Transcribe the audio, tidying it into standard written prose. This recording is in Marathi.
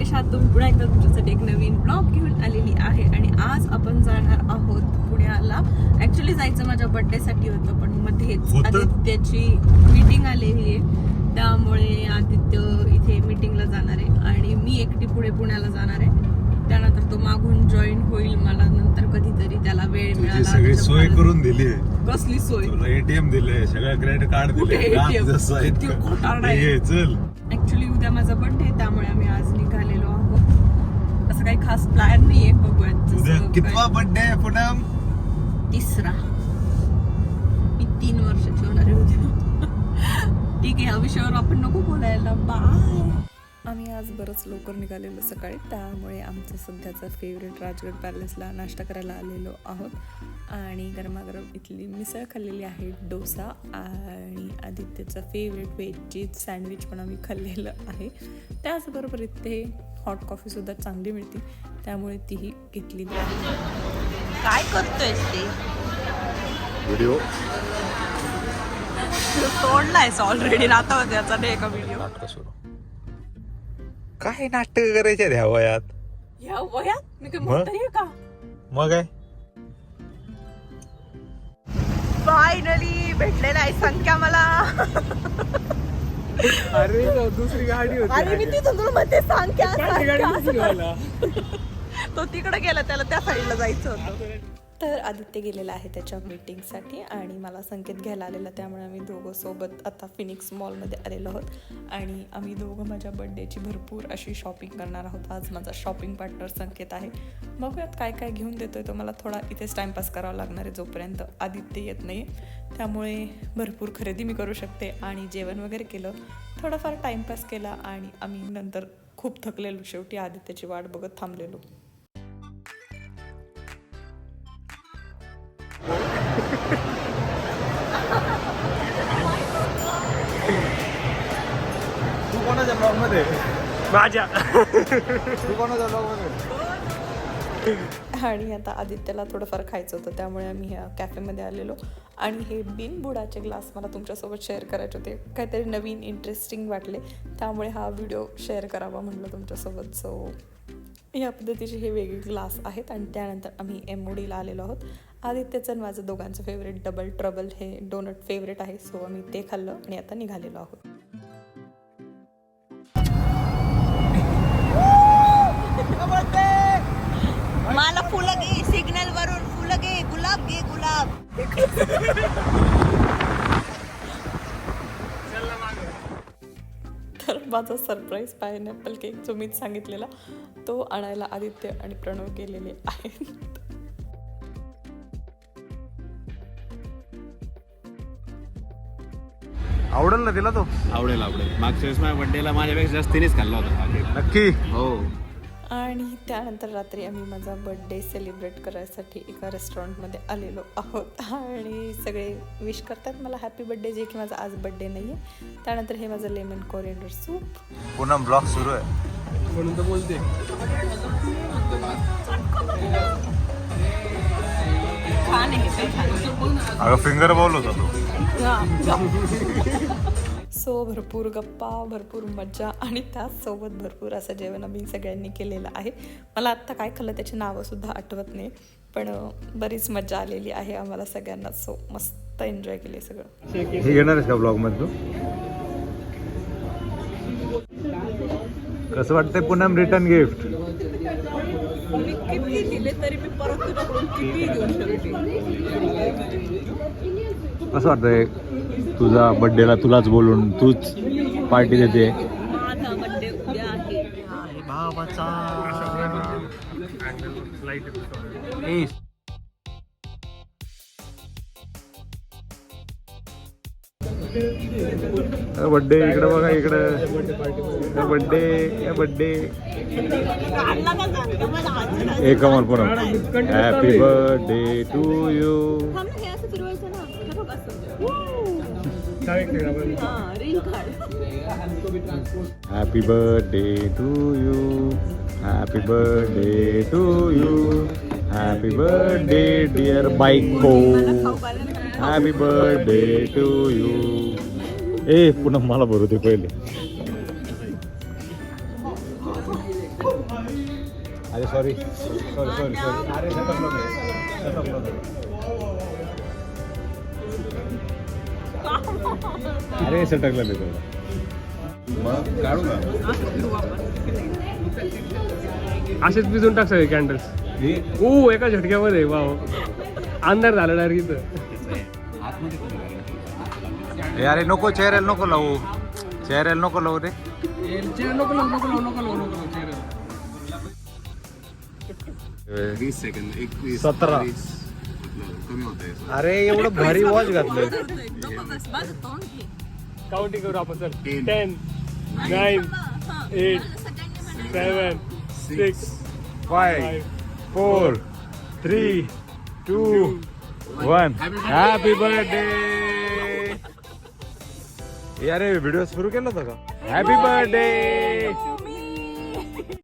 कशात तुम्ही पुन्हा एकदा तुमच्यासाठी एक नवीन ब्लॉग घेऊन आलेली आहे. आणि आज आपण जाणार आहोत पुण्याला. ऍक्च्युली जायचं माझ्या बर्थडे साठी होतं, पण मध्येच आदित्याची मीटिंग आलेली आहे, त्यामुळे आदित्य इथे मीटिंगला जाणार आहे आणि मी एकटी पुढे पुण्याला जाणार आहे. त्यानंतर तो मागून जॉईन होईल मला नंतर कधीतरी, त्याला वेळ मिळाला. सगळी सोय करून दिली आहे. कसली सोय? एटीएम दिले, सगळं क्रेडिट कार्ड दिले. चल, ऍक्च्युली उद्या माझा बर्थडे, त्यामुळे आम्ही आज निघालेलो आहोत. असं काही खास प्लॅन नाहीये, बघूयात. कितवा बर्थडे आहे पूनम? तिसरा. मी 3 वर्षाची होणार आहे उद्या. ठीक आहे, या विषयावर आपण नको बोलायला. बाय. आम्ही आज बरंच लवकर निघालेलो सकाळी, त्यामुळे आमचं सध्याचं फेवरेट राजगड पॅलेसला नाश्ता करायला आलेलो आहोत आणि गरमागरम इथली मिसळ खाल्लेली आहे, डोसा, आणि आदित्यचं फेवरेट व्हेज चीज सँडविच पण आम्ही खाल्लेलं आहे. त्याचबरोबर इथे हॉट कॉफीसुद्धा चांगली मिळते, त्यामुळे तीही घेतलेली आहे. काय करतोयस ते? व्हिडिओ तोडलायस ऑलरेडी, आता त्याचा नाही का व्हिडिओ. काय नाटक करायचे ह्या वयात? या वयात मी काय म्हणते का? मग काय, फायनली भेटलेला आहे संख्या मला. अरे दुसरी गाडी होती. अरे मी तिथून तुला म्हणते संख्या. तो तिकडे गेला, त्याला त्या साईडला जायचं होतं. तर आदित्य गेलेला आहे त्याच्या मीटिंगसाठी आणि मला संकेत घ्यायला आलेला, त्यामुळे आम्ही दोघं सोबत आता फिनिक्स मॉलमध्ये आलेलो आहोत आणि आम्ही दोघं माझ्या बर्थडेची भरपूर अशी शॉपिंग करणार आहोत. आज माझा शॉपिंग पार्टनर संकेत आहे. बघूयात काय काय घेऊन देतोय तो. मला थोडा इथेच टाइमपास करावा लागणार आहे जोपर्यंत आदित्य येत नाही, त्यामुळे भरपूर खरेदी मी करू शकते. आणि जेवण वगैरे केलं, थोडाफार टाइमपास केला आणि आम्ही नंतर खूप थकलेलो, शेवटी आदित्यची वाट बघत थांबलेलो. तू कोणाच्या ब्लॉग मध्ये? माझ्या. तू कोणाच्या ब्लॉग मध्ये? आणि आता आदित्यला थोडंफार खायचं होतं, त्यामुळे आम्ही ह्या कॅफेमध्ये आलेलो. आणि हे बिनबुडाचे ग्लास मला तुमच्यासोबत शेअर करायचे होते, काहीतरी नवीन इंटरेस्टिंग वाटले, त्यामुळे हा व्हिडिओ शेअर करावा म्हटलं तुमच्यासोबत. सो या पद्धतीचे हे वेगळे ग्लास आहेत. आणि त्यानंतर आम्ही MODला आलेलो आहोत. आदित्यचं आणि माझं दोघांचं फेवरेट डबल ट्रबल हे डोनट फेवरेट आहे, सो आम्ही ते खाल्लं आणि आता निघालेलो आहोत. मला फुलं घे, सिग्नल वरून फुलं घे, गुलाब घे, गुलाब. तर माझा सरप्राईज पायनॅपल केक जो मीच सांगितलेला तो आणायला आदित्य आणि प्रणव गेलेले आहेत. आवडेल ना तिला तो? आवडेल आवडेल. मागच्या वेळेस माझ्या बर्थडेला माझ्यापेक्षा जास्त तिनेच खाल्ला होता. नक्की. हो. आणि त्यानंतर रात्री आम्ही माझा बर्थडे सेलिब्रेट करायसाठी एका रेस्टॉरंटमध्ये आलेलो आहोत आणि सगळे विश करतात मला हॅपी बर्थडे, जे की माझा आज बर्थडे नाही आहे. त्यानंतर हे माझं लेमन कोरिएंडर सूप. पुन्हा ब्लॉग सुरू आहे म्हणून तर बोलते. छान आहे. अगं फिंगर बॉल होता तो. सो भरपूर गप्पा, भरपूर मज्जा आणि त्याचसोबत भरपूर असं जेवण आम्ही सगळ्यांनी केलेलं आहे. मला आत्ता काय खाल्लं त्याची नावंसुद्धा आठवत नाही, पण बरीच मज्जा आलेली आहे आम्हाला सगळ्यांना. सो मस्त एन्जॉय केले सगळं. हे घेणार आहेस का ब्लॉग मध्ये तू? कसं वाटतंय पूनम रिटर्न गिफ्ट? मी किती दिले तरी मी परत तुझ्याकडून किती घेऊ शकते. कसं वाटतंय तुझा बर्थडेला तुलाच बोलून तूच पार्टी देते? माझा बर्थडे उद्या आहे. बाबाचा. बर्थडे इकडे बघा, इकडे बर्थडे एक कमाल Poonam. Happy birthday to you. Happy birthday to you. Happy birthday to you. Happy birthday dear बायको. Happy birthday to you. ए पुन्हा मला भरू दे पहिले. अरे सॉरी सॉरी अरे अरे सटकलं मी थोडं. मग काढू ना. असेच भिजून टाक सगळे कॅन्डल्स. एका झटक्यामध्ये वाव. अंधार झाला डायरेक्ट इथं. अरे नको चेहऱ्याला नको लावू, चेहऱ्याला नको लावू रे. नको 20 सेकंद 21 17. 22. कमी होतंय. अरे एवढं भारी वॉच घातलंय. काउंटिंग करू आपण चल. 10 9 8 7 6 5 4 3 2 1. Happy birthday. अरे व्हिडिओ सुरू केला होता का? Happy birthday.